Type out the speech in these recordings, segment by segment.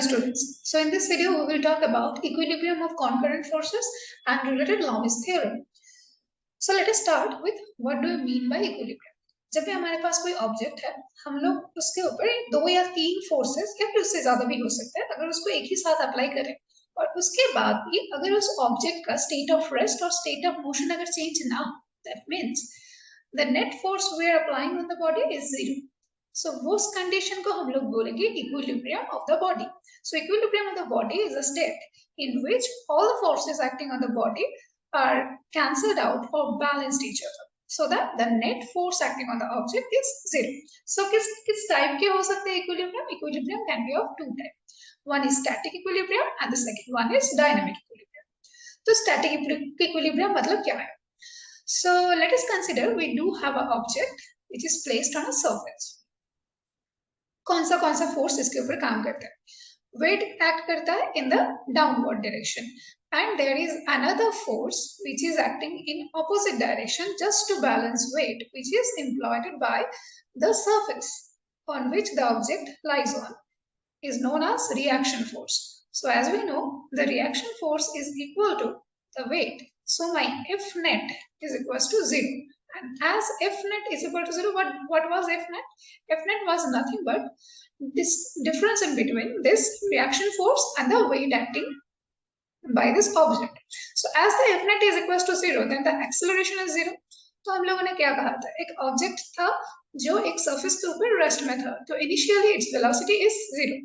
students. So in this video, we will talk about equilibrium of concurrent forces and related Lami's theorem. So let us start with what do we mean by equilibrium. जब भी हमारे पास कोई object है, हम लोग उसके ऊपर 2 या 3 फोर्सेस या फिर उससे ज्यादा भी हो सकता है अगर उसको एक ही साथ अप्लाई करें और उसके बाद भी अगर उस ऑब्जेक्ट का स्टेट ऑफ रेस्ट और स्टेट ऑफ मोशन अगर चेंज ना हो, that means the net force we are applying on the body is zero. So उस कंडीशन को हम लोग बोलेंगे equilibrium of the body. So equilibrium of the body is a state in which all the forces acting on the body are cancelled out or balanced each other, so that the net force acting on the object is zero. So किस type के हो सकते हैं equilibrium? Equilibrium can be of two types. One is static equilibrium and the second one is dynamic equilibrium. तो static equilibrium मतलब क्या है? So let us consider we do have an object which is placed on a surface. कौन सा force इसके ऊपर काम करता है? वेट एक्ट करता है in the downward direction and there is another force which is acting in opposite direction just to balance weight which is employed by the surface on which the object lies on is known as reaction force. So as we know, the reaction force is equal to the weight. So my F net is equals to 0. And as F net is equal to 0, what was F net? F net was nothing but this difference in between this reaction force and the weight acting by this object. So as the F net is equals to 0, then the acceleration is 0. तो हम लोगों ने क्या कहा था? एक object था जो एक सरफेस के ऊपर रेस्ट में था, तो इनिशियली इट्स वेलोसिटी इज 0.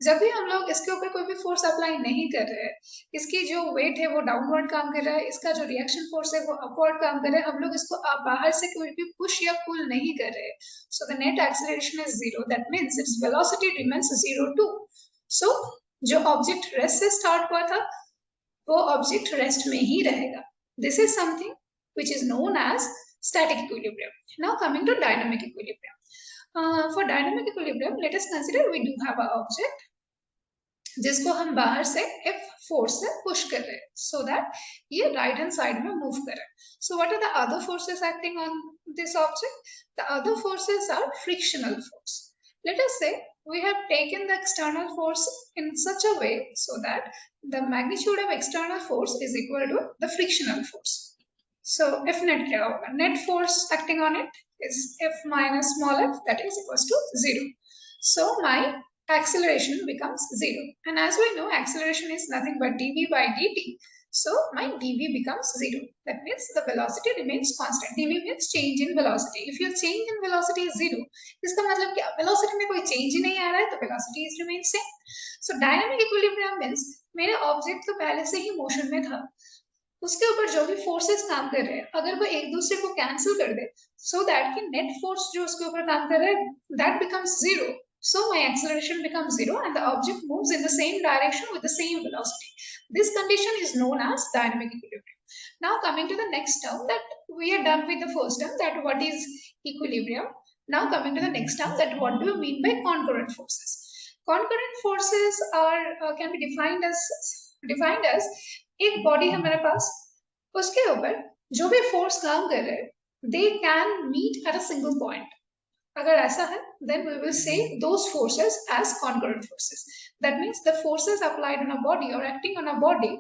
जब भी हम लोग इसके ऊपर कोई भी फोर्स अप्लाई नहीं कर रहे हैं, इसकी जो वेट है वो डाउनवर्ड काम कर रहा है, इसका जो रिएक्शन फोर्स है वो अपवर्ड काम कर रहा है, हम लोग इसको बाहर से कोई भी पुश या पुल नहीं कर रहे, so the net acceleration is 0. That means its velocity remains 0 too. So जो ऑब्जेक्ट रेस्ट से स्टार्ट हुआ था वो ऑब्जेक्ट रेस्ट में ही रहेगा. This is something which is known as static equilibrium. Now coming to dynamic equilibrium. For dynamic equilibrium, let us consider we do have an object जिसको हम बाहर से F फोर्स से पुश कर रहे हैं so that ये राइट हैंड साइड में मूव करे. So what are the other forces acting on this object? The other forces are frictional force. Let us say we have taken the external force in such a way so that the magnitude of external force is equal to the frictional force. So F net क्या होगा? Net force acting on it is F minus small f, that is equals to 0. So my acceleration becomes 0. And as we know, acceleration is nothing but dv by dt. So my dv becomes 0. That means the velocity remains constant. dv means change in velocity. If your change in velocity is 0, इसका मतलब क्या? Velocity में कोई change ही नहीं आ रहा है, तो velocity is remains same. So dynamic equilibrium means मेरा object तो पहले से ही motion में था, उसके ऊपर जो भी फोर्सेस काम कर रहे हैं अगर वो एक दूसरे को कैंसिल कर दे सो दैट कि नेट फोर्स जो उसके ऊपर काम कर रहा है that becomes 0. So my acceleration becomes 0 and the object moves in the same direction with the same velocity. This condition is known as dynamic equilibrium. Now coming to the next term, that we are done with the first term, that what is equilibrium. Now coming to the next term, that what do you mean by concurrent forces? Concurrent forces are can be defined as एक body है हमारे पास, उसके ऊपर जो भी force काम कर रहे हैं they can meet at a single point. अगर ऐसा है then we will say those forces as concurrent forces. That means the forces applied on a body or acting on a body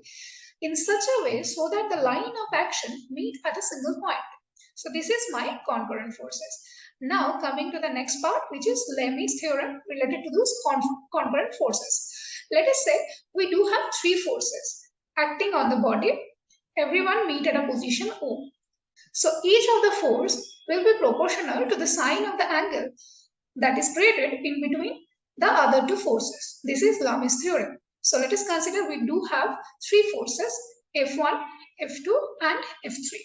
in such a way so that the line of action meet at a single point. So this is my concurrent forces. Now coming to the next part, which is Lami's theorem related to those concurrent forces. Let us say we do have 3 forces acting on the body, everyone meet at a position O. So each of the force will be proportional to the sine of the angle that is created in between the other 2 forces. This is Lami's theorem. So let us consider we do have 3 forces, F1, F2 and F3.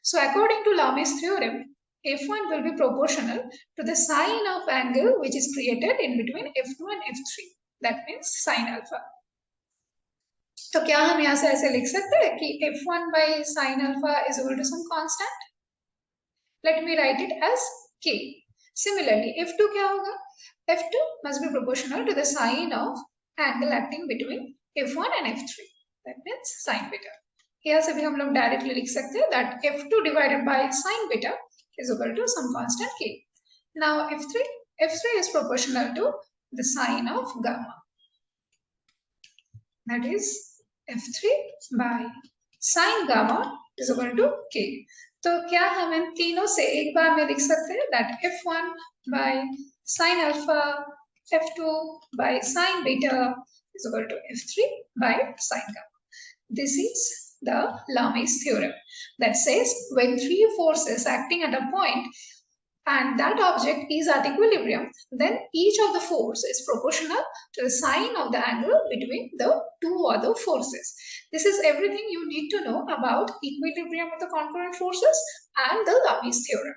So according to Lami's theorem, F1 will be proportional to the sine of angle which is created in between F2 and F3. That means sine alpha. तो क्या हम यहाँ से ऐसे लिख सकते हैं कि F1 by sin alpha is equal to some constant? Let me write it as K. Similarly, F2 क्या होगा? F2 must be proportional to the sine of angle acting between F1 and F3. That means sin beta. यहाँ से भी हम लोग directly लिख सकते हैं that F2 divided by sin beta is equal to some constant K. Now F3 is proportional to the sine of gamma. that is F3 by sin gamma is equal to K. तो क्या हम इन तीनों से एक बार में लिख सकते हैं that F1 by sin alpha, F2 by sin beta is equal to F3 by sin gamma. This is the Lami's theorem that says when three forces acting at a point and that object is at equilibrium, then each of the force is proportional to the sine of the angle between the two other forces. This is everything you need to know about equilibrium of the concurrent forces and the Lami's theorem.